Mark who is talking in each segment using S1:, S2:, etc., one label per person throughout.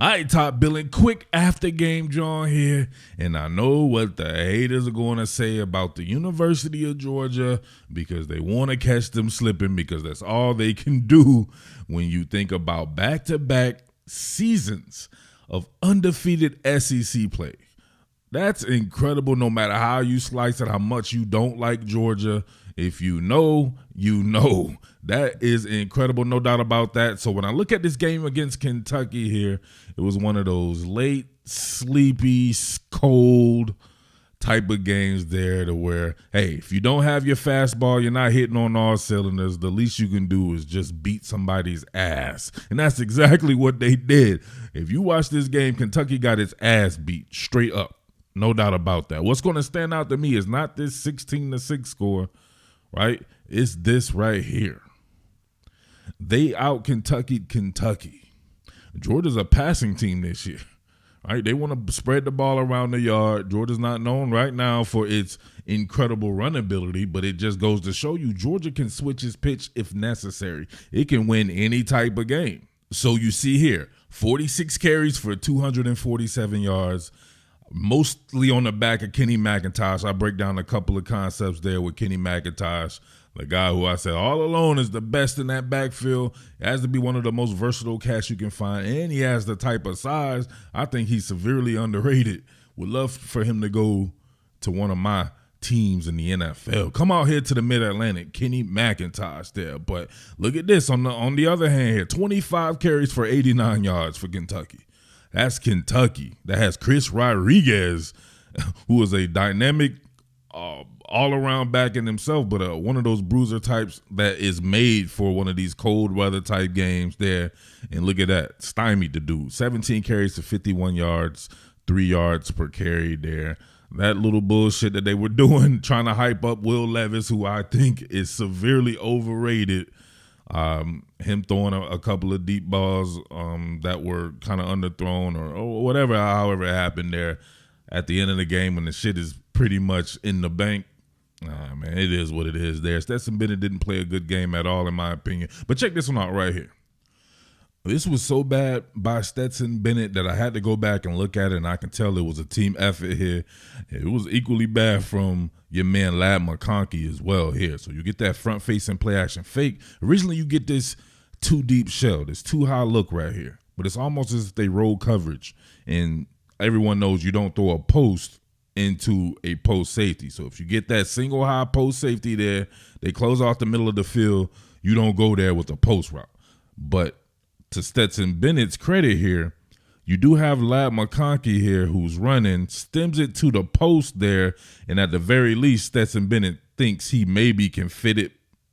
S1: All right, Top Billin, quick after game John here. And I know what the haters are going to say about the University of Georgia because they want to catch them slipping because that's all they can do when you think about back-to-back seasons of undefeated SEC play. That's incredible no matter how you slice it, how much you don't like Georgia. If you know, you know. That is incredible, no doubt about that. So when I look at this game against Kentucky here, it was one of those late, sleepy, cold type of games there to where, hey, if you don't have your fastball, you're not hitting on all cylinders, the least you can do is just beat somebody's ass. And that's exactly what they did. If you watch this game, Kentucky got its ass beat straight up. No doubt about that. What's going to stand out to me is not this 16-6 score, right? It's this right here. They out Kentucky. Georgia's a passing team this year, right? They want to spread the ball around the yard. Georgia's not known right now for its incredible run ability, but it just goes to show you Georgia can switch its pitch if necessary. It can win any type of game. So you see here, 46 carries for 247 yards, mostly on the back of Kenny McIntosh. I break down a couple of concepts there with Kenny McIntosh, the guy who I said all alone is the best in that backfield. He has to be one of the most versatile cats you can find, and he has the type of size. I think he's severely underrated. Would love for him to go to one of my teams in the NFL. Come out here to the Mid-Atlantic, Kenny McIntosh there. But look at this on the other hand here, 25 carries for 89 yards for Kentucky. That's Kentucky. That has Chris Rodriguez, who is a dynamic all-around back in himself, but one of those bruiser types that is made for one of these cold weather type games there. And look at that, stymied the dude. 17 carries to 51 yards, 3 yards per carry there. That little bullshit that they were doing, trying to hype up Will Levis, who I think is severely overrated. Him throwing a couple of deep balls that were kind of underthrown or whatever, however it happened there at the end of the game when the shit is pretty much in the bank. Man, it is what it is there. Stetson Bennett didn't play a good game at all, in my opinion. But check this one out right here. This was so bad by Stetson Bennett that I had to go back and look at it, and I can tell it was a team effort here. It was equally bad from your man Lad McConkey as well here. So you get that front-facing play-action fake. Originally, you get this too-deep shell, this too-high look right here. But it's almost as if they roll coverage, and everyone knows you don't throw a post into a post safety. So if you get that single high post safety there, they close off the middle of the field, you don't go there with a post route. But to Stetson Bennett's credit here, you do have Lad McConkey here who's running, stems it to the post there, and at the very least, Stetson Bennett thinks he maybe can fit it,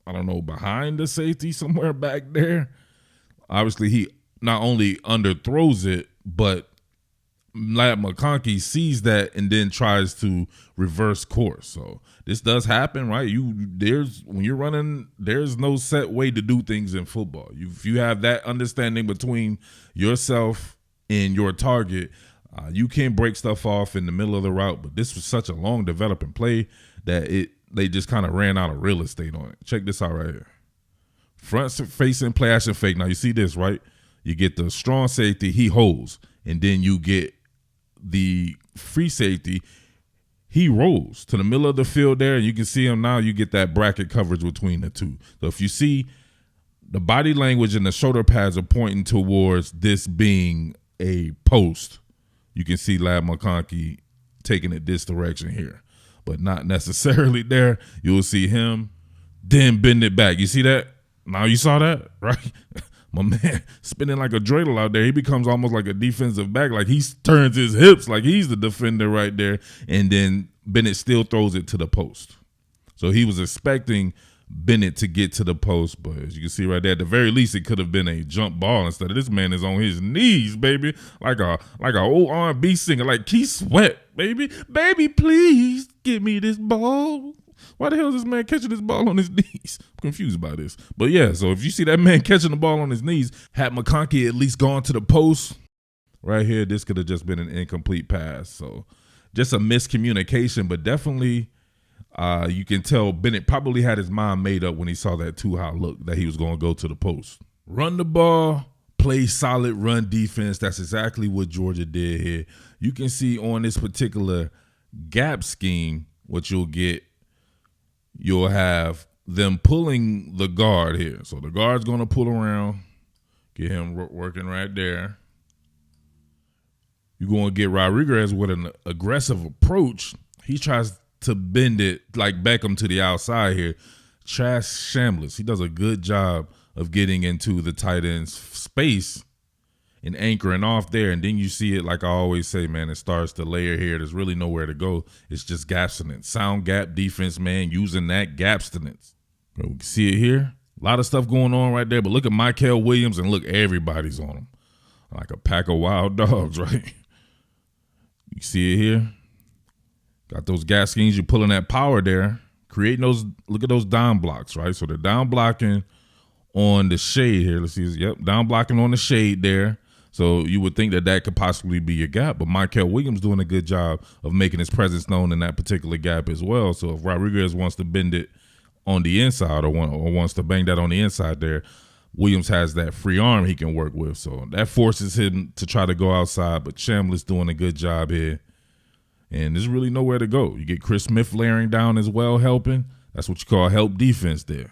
S1: I don't know, behind the safety somewhere back there. Obviously, he not only underthrows it, but Lad McConkey sees that and then tries to reverse course. So this does happen, right? When you're running, there's no set way to do things in football. If you have that understanding between yourself and your target, you can break stuff off in the middle of the route. But this was such a long developing play that they just kind of ran out of real estate on it. Check this out right here. Front facing play action fake. Now you see this, right? You get the strong safety, he holds, and then you get the free safety, he rolls to the middle of the field there, and you can see him now. You get that bracket coverage between the two. So if you see the body language and the shoulder pads are pointing towards this being a post, you can see Lad McConkey taking it this direction here, but not necessarily there. You'll see him then bend it back. You see that? Now you saw that, right? My man spinning like a dreidel out there. He becomes almost like a defensive back. Like he turns his hips like he's the defender right there. And then Bennett still throws it to the post. So he was expecting Bennett to get to the post. But as you can see right there, at the very least, it could have been a jump ball instead of this man is on his knees, baby. Like a old R&B singer, like Keith Sweat, baby. Baby, please give me this ball. Why the hell is this man catching this ball on his knees? I'm confused by this. But yeah, so if you see that man catching the ball on his knees, had McConkey at least gone to the post right here, this could have just been an incomplete pass. So just a miscommunication, but definitely you can tell Bennett probably had his mind made up when he saw that too high look that he was going to go to the post. Run the ball, play solid run defense. That's exactly what Georgia did here. You can see on this particular gap scheme, what you'll have them pulling the guard here. So the guard's going to pull around, get him working right there. You're going to get Rodriguez with an aggressive approach. He tries to bend it like Beckham to the outside here. Trash Shambliss. He does a good job of getting into the tight end's space and anchoring off there. And then you see it, like I always say, man, it starts to layer here. There's really nowhere to go. It's just gapstinence. Sound gap defense, man, using that gapstinence. We can see it here. A lot of stuff going on right there. But look at Michael Williams and look, everybody's on him. Like a pack of wild dogs, right? You see it here. Got those gas schemes. You're pulling that power there. Creating those, look at those down blocks, right? So they're down blocking on the shade here. Let's see. Yep, down blocking on the shade there. So you would think that could possibly be your gap. But Michael Williams doing a good job of making his presence known in that particular gap as well. So if Rodriguez wants to bend it on the inside or wants to bang that on the inside there, Williams has that free arm he can work with. So that forces him to try to go outside. But Shambliss doing a good job here. And there's really nowhere to go. You get Chris Smith layering down as well, helping. That's what you call help defense there.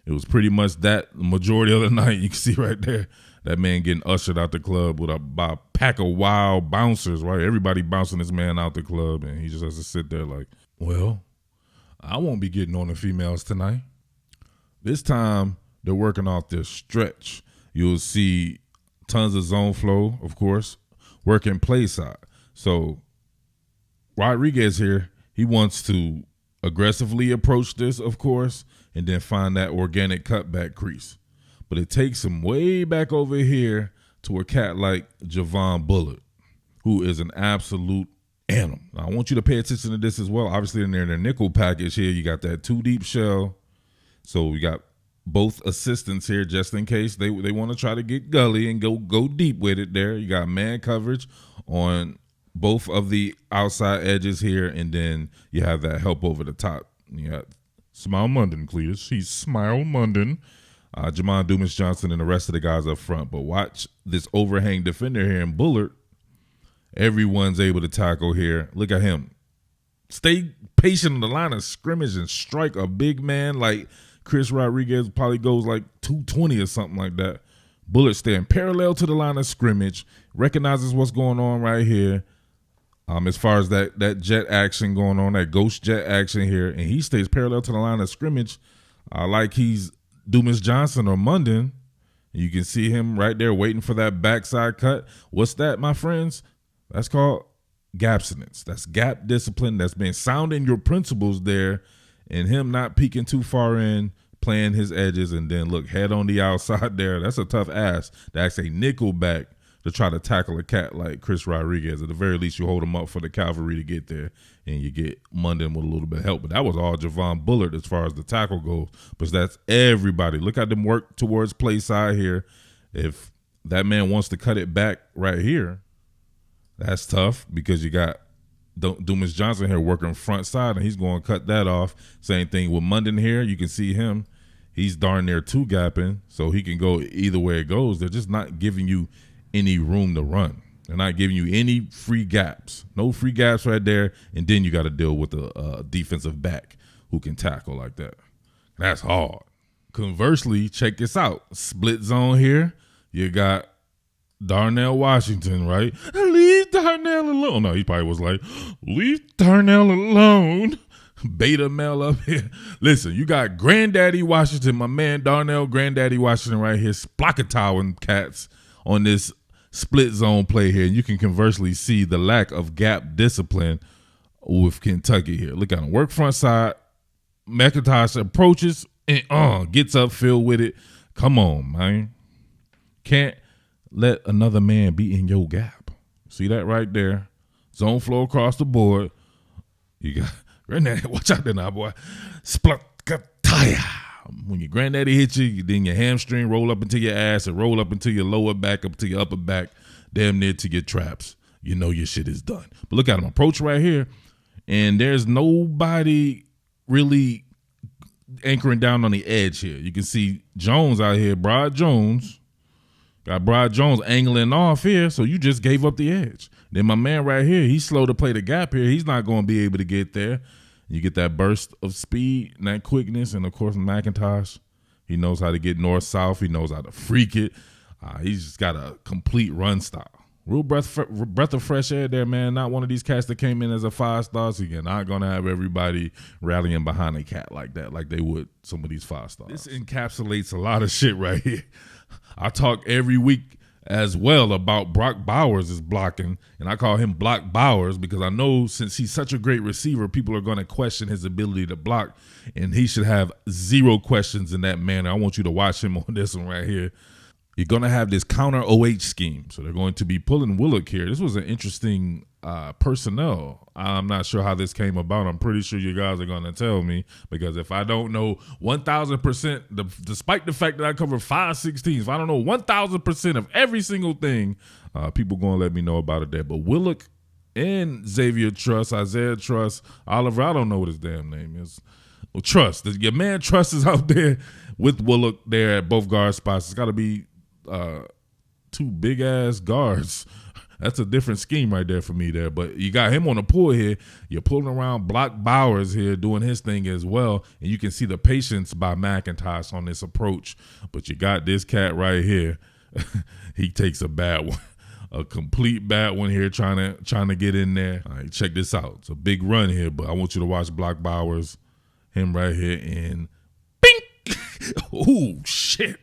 S1: It was pretty much that the majority of the night. You can see right there, that man getting ushered out the club with a pack of wild bouncers, right? Everybody bouncing this man out the club, and he just has to sit there like, well, I won't be getting on the females tonight. This time, they're working off this stretch. You'll see tons of zone flow, of course, working play side. So Rodriguez here, he wants to aggressively approach this, of course, and then find that organic cutback crease. But it takes him way back over here to a cat like Javon Bullard, who is an absolute animal. Now, I want you to pay attention to this as well. Obviously, in their nickel package here, you got that 2-deep shell. So we got both assistants here just in case they want to try to get gully and go deep with it there. You got man coverage on both of the outside edges here, and then you have that help over the top. You got Smile Munden, Cletus. He's Smile Munden. Jamon Dumas Johnson and the rest of the guys up front. But watch this overhang defender here in Bullard. Everyone's able to tackle here. Look at him. Stay patient on the line of scrimmage and strike a big man like Chris Rodriguez probably goes like 220 or something like that. Bullard staying parallel to the line of scrimmage, recognizes what's going on right here. As far as that jet action going on, that ghost jet action here, and he stays parallel to the line of scrimmage like he's Dumas Johnson or Munden. You can see him right there waiting for that backside cut. What's that, my friends? That's called gapstinence. That's gap discipline. That's been sounding your principles there, and him not peeking too far in, playing his edges, and then look, head on the outside there. That's a tough ask to actually nickel back to try to tackle a cat like Chris Rodriguez. At the very least, you hold him up for the cavalry to get there, and you get Munden with a little bit of help. But that was all Javon Bullard as far as the tackle goes. But that's everybody. Look at them work towards play side here. If that man wants to cut it back right here, that's tough because you got Dumas Johnson here working front side, and he's going to cut that off. Same thing with Munden here. You can see him. He's darn near two gapping, so he can go either way it goes. They're just not giving you any room to run. They're not giving you any free gaps. No free gaps right there, and then you got to deal with a defensive back who can tackle like that. That's hard. Conversely, check this out. Split zone here. You got Darnell Washington, right? Leave Darnell alone. No, he probably was like, leave Darnell alone. Beta male up here. Listen, you got Granddaddy Washington, my man Darnell Granddaddy Washington right here, splackatowing cats on this split zone play here. And you can conversely see the lack of gap discipline with Kentucky here. Look at him work front side. McIntosh approaches and gets upfield with it. Come on, man. Can't let another man be in your gap. See that right there? Zone flow across the board. You got Granddaddy. Watch out there now, boy. Splackataya. When your granddaddy hits you, then your hamstring roll up into your ass and roll up into your lower back, up to your upper back, damn near to your traps. You know your shit is done. But look at him approach right here, and there's nobody really anchoring down on the edge here. You can see Jones out here, Brad Jones, Got Brad Jones angling off here, so you just gave up the edge. Then my man right here, he's slow to play the gap here. He's not going to be able to get there. You get that burst of speed and that quickness, and, of course, McIntosh, he knows how to get north-south. He knows how to freak it. He's just got a complete run style. Real breath of fresh air there, man. Not one of these cats that came in as a 5-star. So you're not going to have everybody rallying behind a cat like that, like they would some of these 5-stars. This encapsulates a lot of shit right here. I talk every week as well about Brock Bowers is blocking, and I call him Block Bowers because I know since he's such a great receiver, people are going to question his ability to block, and he should have zero questions in that manner. I want you to watch him on this one right here. You're going to have this counter OH scheme. So they're going to be pulling Willock here. This was an interesting personnel. I'm not sure how this came about. I'm pretty sure you guys are going to tell me, because if I don't know 1,000%, despite the fact that I cover 5/16, if I don't know 1,000% of every single thing, people going to let me know about it there. But Willock and Xavier Truss, Isaiah Truss, Oliver, I don't know what his damn name is. Well, Truss, your man Truss is out there with Willock there at both guard spots. It's got to be two big ass guards. That's a different scheme right there for me there. But you got him on the pull here. You're pulling around Block Bowers here doing his thing as well. And you can see the patience by McIntosh on this approach. But you got this cat right here. He takes a bad one. A complete bad one here trying to get in there. All right, check this out. It's a big run here, but I want you to watch Block Bowers. Him right here and bing! Oh, shit.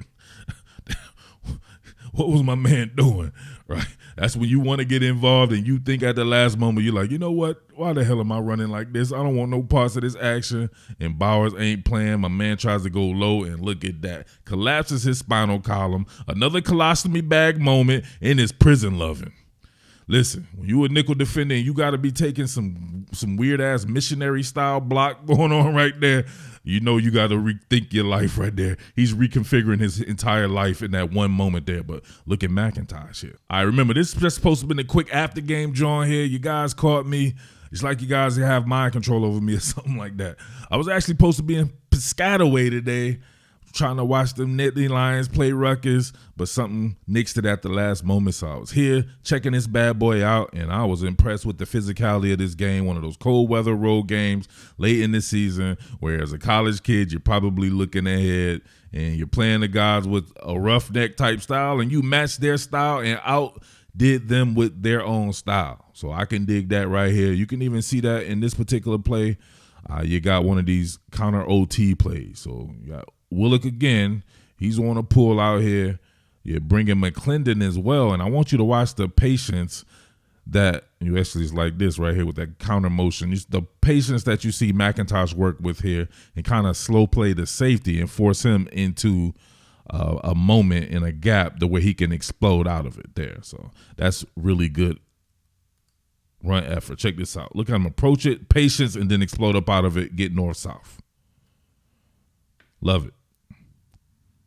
S1: What was my man doing? Right. That's when you want to get involved and you think at the last moment, you're like, you know what? Why the hell am I running like this? I don't want no parts of this action. And Bowers ain't playing. My man tries to go low, and look at that. Collapses his spinal column. Another colostomy bag moment in his prison loving. Listen, when you a nickel defender and you got to be taking some weird ass missionary style block going on right there, you know you got to rethink your life right there. He's reconfiguring his entire life in that one moment there. But look at McIntosh here. I remember this is just supposed to have been a quick after game John here. You guys caught me. It's like you guys have mind control over me or something like that. I was actually supposed to be in Piscataway today, trying to watch them Nittany Lions play Rutgers, but something nixed it at the last moment. So I was here checking this bad boy out, and I was impressed with the physicality of this game. One of those cold weather road games late in the season, where as a college kid, you're probably looking ahead and you're playing the guys with a roughneck type style, and you match their style and outdid them with their own style. So I can dig that right here. You can even see that in this particular play. You got one of these counter OT plays. So you got Willock again. He's on a pull out here. You're bringing McClendon as well. And I want you to watch the patience that you actually is like this right here with that counter motion. The patience that you see McIntosh work with here and kind of slow play the safety and force him into a moment in a gap the way he can explode out of it there. So that's really good run effort. Check this out. Look at him approach it, patience, and then explode up out of it, get north-south. Love it.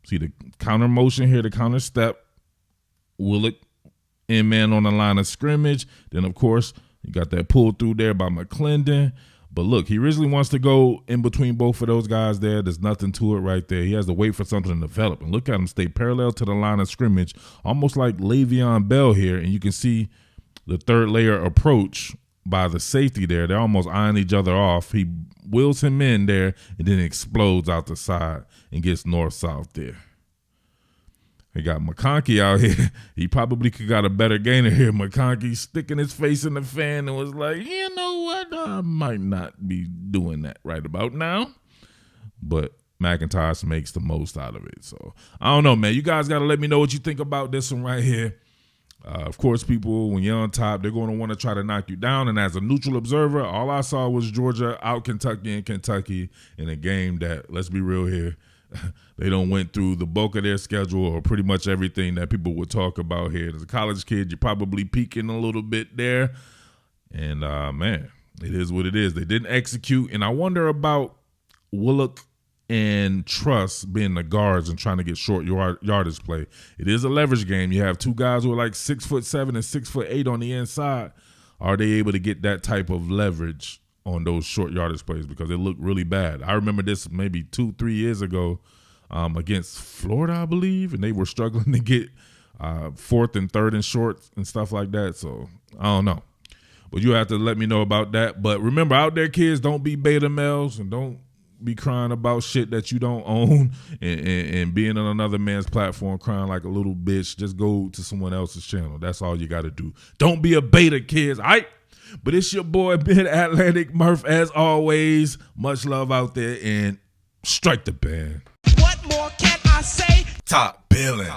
S1: See the counter motion here, the counter step. Willock in man on the line of scrimmage. Then, of course, you got that pull through there by McClendon. But look, he originally wants to go in between both of those guys there. There's nothing to it right there. He has to wait for something to develop. And look at him stay parallel to the line of scrimmage, almost like Le'Veon Bell here. And you can see the third layer approach by the safety there. They're almost eyeing each other off. He wheels him in there and then explodes out the side and gets north-south there. They got McConkey out here. He probably could got a better gainer here. McConkey sticking his face in the fan and was like, you know what? I might not be doing that right about now. But McIntosh makes the most out of it. So, I don't know, man. You guys got to let me know what you think about this one right here. Of course, people, when you're on top, they're going to want to try to knock you down. And as a neutral observer, all I saw was Georgia out Kentucky in a game that, let's be real here, they don't went through the bulk of their schedule or pretty much everything that people would talk about here. As a college kid, you're probably peaking a little bit there. And, man, it is what it is. They didn't execute. And I wonder about Willock and Truss being the guards and trying to get short yardage play. It is a leverage game. You have two guys who are like 6'7" and 6'8" on the inside. Are they able to get that type of leverage on those short yardage plays? Because it looked really bad. I remember this maybe 2-3 years ago against Florida, I believe, and they were struggling to get 4th and 3rd and short and stuff like that. So I don't know. But you have to let me know about that. But remember, out there, kids, don't be beta males and don't be crying about shit that you don't own and being on another man's platform crying like a little bitch. Just go to someone else's channel. That's all you got to do. Don't be a beta, kids. All right? But it's your boy, Mid-Atlantic Murph, as always. Much love out there, and strike the band.
S2: What more can I say?
S1: Top Billin.